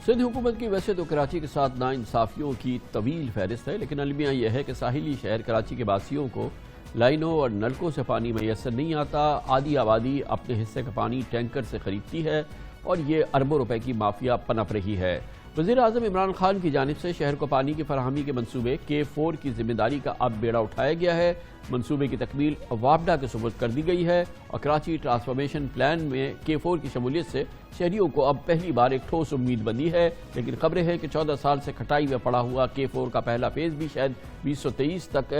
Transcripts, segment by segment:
سندھ حکومت کی ویسے تو کراچی کے ساتھ ناانصافیوں کی طویل فہرست ہے، لیکن المیہ یہ ہے کہ ساحلی شہر کراچی کے باسیوں کو لائنوں اور نلکوں سے پانی میسر نہیں آتا۔ آدھی آبادی اپنے حصے کا پانی ٹینکر سے خریدتی ہے اور یہ اربوں روپے کی مافیا پنپ رہی ہے۔ وزیر اعظم عمران خان کی جانب سے شہر کو پانی کی فراہمی کے منصوبے K4 کی ذمہ داری کا اب بیڑا اٹھایا گیا ہے۔ منصوبے کی تکمیل وابڈا کے سپرد کر دی گئی ہے اور کراچی ٹرانسفارمیشن پلان میں K4 کی شمولیت سے شہریوں کو اب پہلی بار ایک ٹھوس امید بندی ہے، لیکن خبریں ہیں کہ 14 سال سے کھٹائی میں پڑا ہوا K4 کا پہلا فیز بھی شاید 2023 تک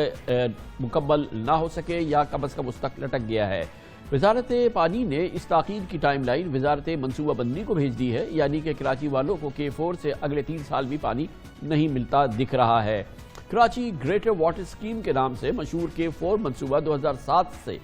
مکمل نہ ہو سکے یا کم از کم اس تک لٹک گیا ہے۔ وزارت پانی نے اس تاخیر کی ٹائم لائن وزارت منصوبہ بندی کو بھیج دی ہے، یعنی کہ کراچی والوں کو K4 سے اگلے 3 سال بھی پانی نہیں ملتا دکھ رہا ہے۔ کراچی گریٹر واٹر اسکیم کے نام سے مشہور K4 منصوبہ 2007 سے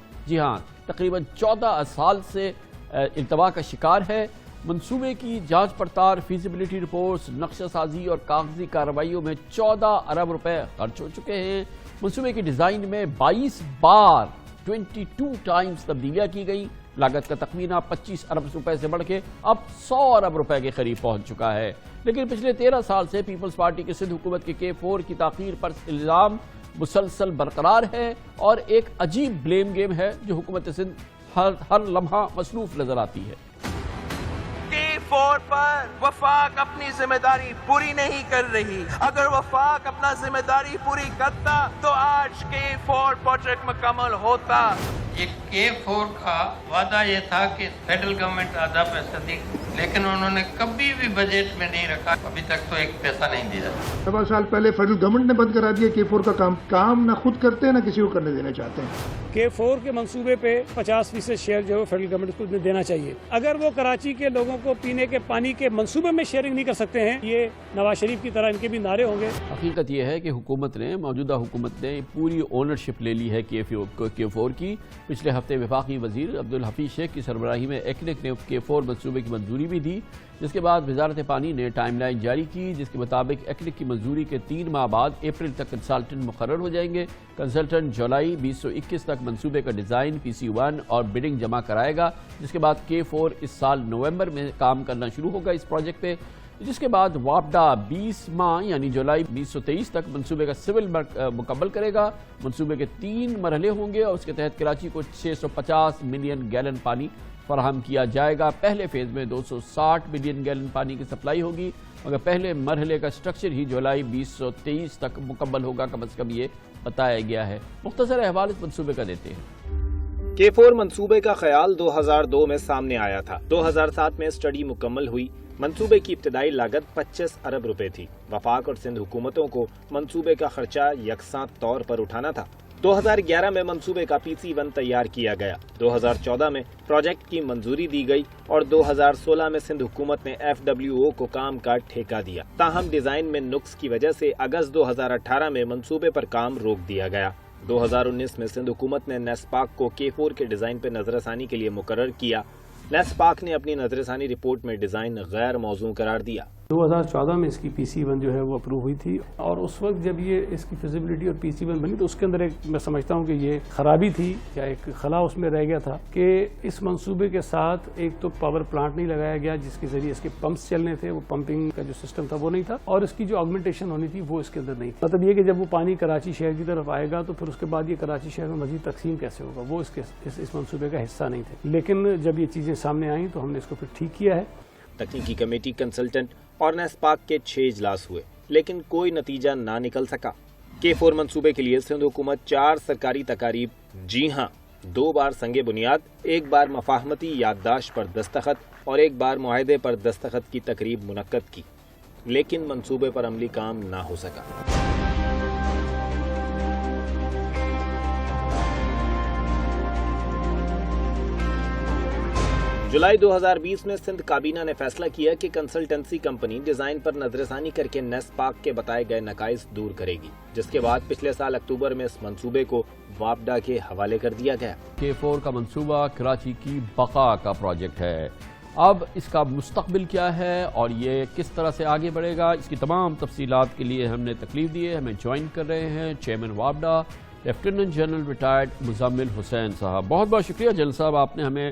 تقریباً 14 سال سے التوا کا شکار ہے۔ منصوبے کی جانچ پڑتال، فیزیبلٹی رپورٹس، نقشہ سازی اور کاغذی کارروائیوں میں 14 ارب روپے خرچ ہو چکے ہیں۔ منصوبے کی ڈیزائن میں 22 بار 22 ٹائمز تبدیلیاں کی گئی۔ لاگت کا تخمینہ 25 ارب روپے سے بڑھ کے اب 100 ارب روپے کے قریب پہنچ چکا ہے، لیکن پچھلے 13 سال سے پیپلز پارٹی کی سندھ حکومت کے K4 کی تاخیر پر الزام مسلسل برقرار ہے اور ایک عجیب بلیم گیم ہے جو حکومت سندھ ہر لمحہ مصروف نظر آتی ہے۔ K4 پر وفاق اپنی ذمہ داری پوری نہیں کر رہی۔ اگر وفاق اپنا ذمہ داری پوری کرتا تو آج K4 پروجیکٹ مکمل ہوتا۔ یہ K4 کا وعدہ یہ تھا کہ فیڈرل گورنمنٹ آدھا پیسہ دی، لیکن انہوں نے کبھی بھی بجٹ میں نہیں رکھا، ابھی تک تو ایک پیسہ نہیں دیا۔ 7 سال پہلے فیڈرل گورنمنٹ نے بند کرا دیا K4 کا کام نہ خود کرتے ہیں نہ کسی کو کرنے دینا چاہتے ہیں۔ K4 کے منصوبے پہ 50% شیئر جو ہے فیڈرل گورنمنٹ کو دینا چاہیے۔ اگر وہ کراچی کے لوگوں کو پینے کے پانی کے منصوبے میں شیئرنگ نہیں کر سکتے ہیں، یہ نواز شریف کی طرح ان کے بھی نعرے ہوں گے۔ حقیقت یہ ہے کہ موجودہ حکومت نے پوری اونرشپ لے لی ہے K4 کی۔ پچھلے ہفتے وفاقی وزیر عبدالحفیظ شیخ کی سربراہی میں ایکنک نے K4 منصوبے کی منظوری بھی دی، جس کے بعد وزارت پانی نے ٹائم لائن جاری کی، جس کے مطابق ایکنک کی منظوری کے 3 ماہ بعد اپریل تک کنسلٹنٹ مقرر ہو جائیں گے۔ کنسلٹنٹ جولائی 2021 تک منصوبے کا ڈیزائن PC1 اور بڈنگ جمع کرائے گا، جس کے بعد K4 اس سال نومبر میں کام کرنا شروع ہوگا اس پروجیکٹ پہ، جس کے بعد وابڈا 20 ماہ یعنی جولائی 2023 تک منصوبے کا سول مکمل کرے گا۔ منصوبے کے 3 مرحلے ہوں گے اور اس کے تحت کراچی کو 650 ملین گیلن پانی فراہم کیا جائے گا۔ پہلے فیز میں 260 ملین گیلن پانی کی سپلائی ہوگی، مگر پہلے مرحلے کا سٹرکچر ہی جولائی 2023 تک مکمل ہوگا، کم از کم یہ بتایا گیا ہے۔ مختصر احوال اس منصوبے کا دیتے ہیں۔ K4 منصوبے کا خیال 2002 میں سامنے آیا تھا۔ 2007 میں اسٹڈی مکمل ہوئی۔ منصوبے کی ابتدائی لاگت 25 ارب روپے تھی۔ وفاق اور سندھ حکومتوں کو منصوبے کا خرچہ یکساں طور پر اٹھانا تھا۔ 2011 میں منصوبے کا PC1 تیار کیا گیا۔ 2014 میں پروجیکٹ کی منظوری دی گئی اور 2016 میں سندھ حکومت نے FWO کو کام کا ٹھیکہ دیا۔ تاہم ڈیزائن میں نقص کی وجہ سے اگست 2018 میں منصوبے پر کام روک دیا گیا۔ 2019 میں سندھ حکومت نے نیسپاک کو K4 کے ڈیزائن پہ نظر ثانی کے لیے مقرر کیا۔ نیسپاک نے اپنی نظر ثانی رپورٹ میں ڈیزائن غیر موزوں قرار دیا۔ 2014 میں اس کی PC1 جو ہے وہ اپروو ہوئی تھی اور اس وقت جب یہ اس کی فیزیبلٹی اور PC1 بنی تو اس کے اندر ایک میں سمجھتا ہوں کہ یہ خرابی تھی یا ایک خلا اس میں رہ گیا تھا کہ اس منصوبے کے ساتھ ایک تو پاور پلانٹ نہیں لگایا گیا جس کے ذریعے اس کے پمپس چلنے تھے، وہ پمپنگ کا جو سسٹم تھا وہ نہیں تھا، اور اس کی جو آگمنٹیشن ہونی تھی وہ اس کے اندر نہیں تھی۔ مطلب یہ کہ جب وہ پانی کراچی شہر کی طرف آئے گا تو پھر اس کے بعد یہ کراچی شہر میں مزید تقسیم کیسے ہوگا، وہ اس منصوبے کا حصہ نہیں تھے۔ لیکن جب یہ چیزیں سامنے آئیں تو ہم نے اس کو پھر ٹھیک کیا ہے۔ تکنیکی کمیٹی، کنسلٹنٹ اور نیسپاک کے 6 اجلاس ہوئے لیکن کوئی نتیجہ نہ نکل سکا۔ K4 منصوبے کے لیے سندھ حکومت 4 سرکاری تقاریب، جی ہاں 2 بار سنگ بنیاد، 1 بار مفاہمتی یادداشت پر دستخط اور 1 بار معاہدے پر دستخط کی تقریب منعقد کی، لیکن منصوبے پر عملی کام نہ ہو سکا۔ جولائی 2020 میں سندھ کابینہ نے فیصلہ کیا کہ کنسلٹنسی کمپنی ڈیزائن پر نظر ثانی کر کے نیسپاک کے بتائے گئے نقائص دور کرے گی، جس کے بعد پچھلے سال اکتوبر میں اس منصوبے کو وابڈا کے حوالے کر دیا گیا۔ K4 کا منصوبہ کراچی کی بقا کا پروجیکٹ ہے۔ اب اس کا مستقبل کیا ہے اور یہ کس طرح سے آگے بڑھے گا، اس کی تمام تفصیلات کے لیے ہم نے تکلیف دی ہے۔ ہمیں جوائن کر رہے ہیں چیئرمین وابڈا lieutenant general retired Muzammil Hussain صاحب۔ بہت بہت شکریہ جنرل صاحب، آپ نے ہمیں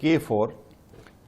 K4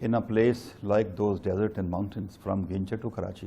in a place like those desert and mountains from Ginchar to Karachi.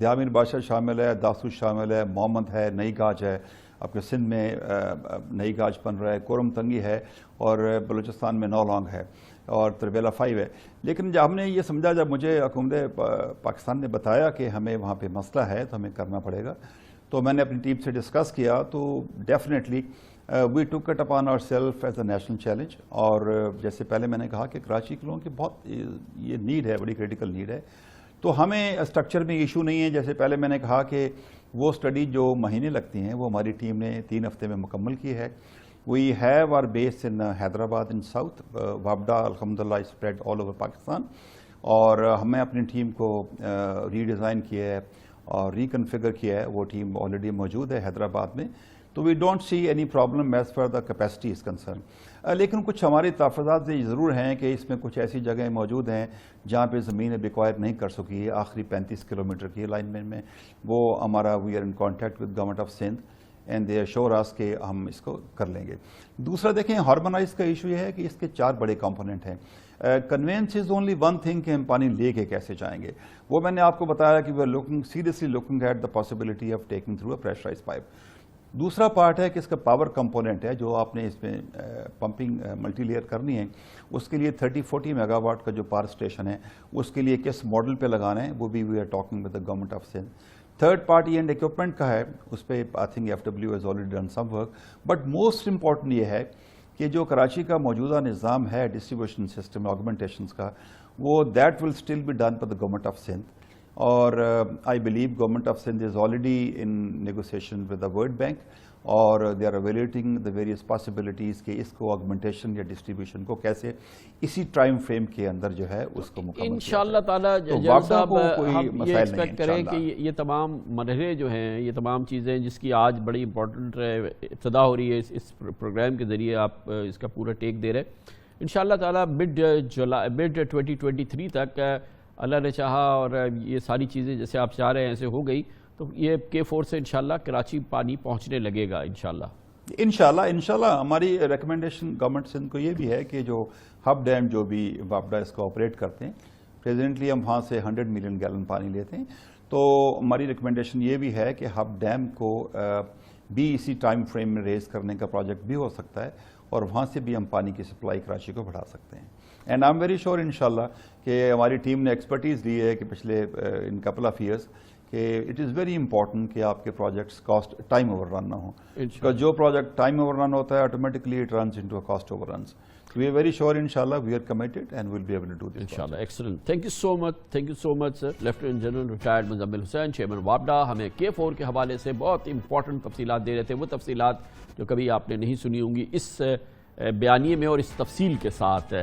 Diamer بادشاہ شامل ہے، داسو شامل ہے، محمد ہے، نئی گاج ہے، آپ کے سندھ میں نئی گاج بن رہا ہے، کورم تنگی ہے، اور بلوچستان میں نولانگ ہے، اور تربیلا 5 ہے. لیکن جب ہم نے یہ سمجھا، جب مجھے حکومت پاکستان نے بتایا کہ ہمیں وہاں پہ مسئلہ ہے تو ہمیں کرنا پڑے گا، تو میں نے اپنی ٹیم سے ڈسکس کیا. تو definitely we took it upon our self as a national challenge. اور جیسے پہلے میں نے کہا کہ کراچی کے لوگوں کی بہت یہ نیڈ ہے، بڑی کریٹیکل نیڈ ہے. تو ہمیں اسٹرکچر میں ایشو نہیں ہے. جیسے پہلے میں نے کہا کہ وہ اسٹڈی جو مہینے لگتی ہیں وہ ہماری ٹیم نے 3 ہفتے میں مکمل کی ہے. We have our base in Hyderabad in south. وابڈا الحمدللہ اسپریڈ آل اوور پاکستان. اور ہمیں اپنی ٹیم کو ری ڈیزائن کیا ہے اور ریکنفیگر کیا ہے. وہ ٹیم آلریڈی موجود ہے حیدرآباد میں. تو we don't see any problem as far the capacity is concerned. لیکن کچھ ہماری تحفظات یہ ضرور ہیں کہ اس میں کچھ ایسی جگہیں موجود ہیں جہاں پہ زمین ریکوائر نہیں کر سکی ہے. آخری 35 کلومیٹر کی الائنمنٹ میں وہ ہمارا we are in contact with government of Sindh and they assure us کہ ہم اس کو کر لیں گے. دوسرا دیکھیں ہارمونائز کا ایشو یہ ہے کہ اس کے 4 بڑے کمپوننٹ ہیں. Conveyance is only one thing کہ ہم پانی لے کے کیسے جائیں گے. وہ میں نے آپ کو بتایا کہ we are looking seriously looking at the possibility of taking through a pressurised pipe. دوسرا پارٹ ہے کہ اس کا پاور کمپوننٹ ہے جو آپ نے اس میں پمپنگ ملٹی لیئر کرنی ہے. اس کے لیے 30-40 میگا واٹ کا جو پاور اسٹیشن ہے اس کے لیے کس ماڈل پہ لگانا ہے وہ بھی we are talking with the government of Sindh. Third party and equipment کا ہے, اس پہ I think F W has already done some work. But most important یہ ہے کہ جو کراچی کا موجودہ نظام ہے ڈسٹریبیوشن سسٹم آگمنٹیشنس کا, وہ that will still be done by the government of Sindh. اور I believe government of Sindh is already in negotiation with the world bank, اور they are evaluating the various possibilities کہ اس کو آگمنٹیشن یا distribution کو کیسے اسی ٹائم فریم کے اندر جو ہے اس کو مکمل انشاءاللہ تعالیٰ. جناب صاحب ہم یہ ایکسپیکٹ کریں کہ یہ تمام مرحلے جو ہیں, یہ تمام چیزیں جس کی آج بڑی امپورٹنٹ ابتدا ہو رہی ہے اس پروگرام کے ذریعے آپ اس کا پورا ٹیک دے رہے ہیں, انشاءاللہ تعالیٰ مڈ 2023 تک اللہ نے چاہا اور یہ ساری چیزیں جیسے آپ چاہ رہے ہیں ایسے ہو گئی تو یہ K4 سے انشاءاللہ کراچی پانی پہنچنے لگے گا انشاءاللہ. انشاءاللہ ہماری ریکمنڈیشن گورنمنٹ سندھ کو یہ بھی ہے کہ جو ہب ڈیم جو بھی وابڈا اس کو آپریٹ کرتے ہیں, پریزنٹلی ہم وہاں سے 100 ملین گیلن پانی لیتے ہیں, تو ہماری ریکمنڈیشن یہ بھی ہے کہ ہب ڈیم کو بھی اسی ٹائم فریم میں ریز کرنے کا پروجیکٹ بھی ہو سکتا ہے, اور وہاں سے بھی ہم پانی کی سپلائی کراچی کو بڑھا سکتے ہیں. And I am very sure انشاءاللہ کہ ہماری ٹیم نے ایکسپرٹیز لی ہے کہ پچھلے ان کپل آف ایئرس کہ اٹ از ویری امپورٹنٹ کہ آپ کے projects cost time over run نہ ہوں, because جو پروجیکٹ ٹائم اوور رن ہوتا ہے automatically it runs into cost over runs. We are very sure inshallah we are committed and we'll be able to do this. Inshallah, excellent. Thank you so much sir. Lieutenant General Retired Muzammil Hussain, Chairman WAPDA, ہمیں K4 کے حوالے سے بہت important تفصیلات دے رہے تھے, وہ تفصیلات جو کبھی آپ نے نہیں سنی ہوں گی اس بیانیے میں اور اس تفصیل کے ساتھ.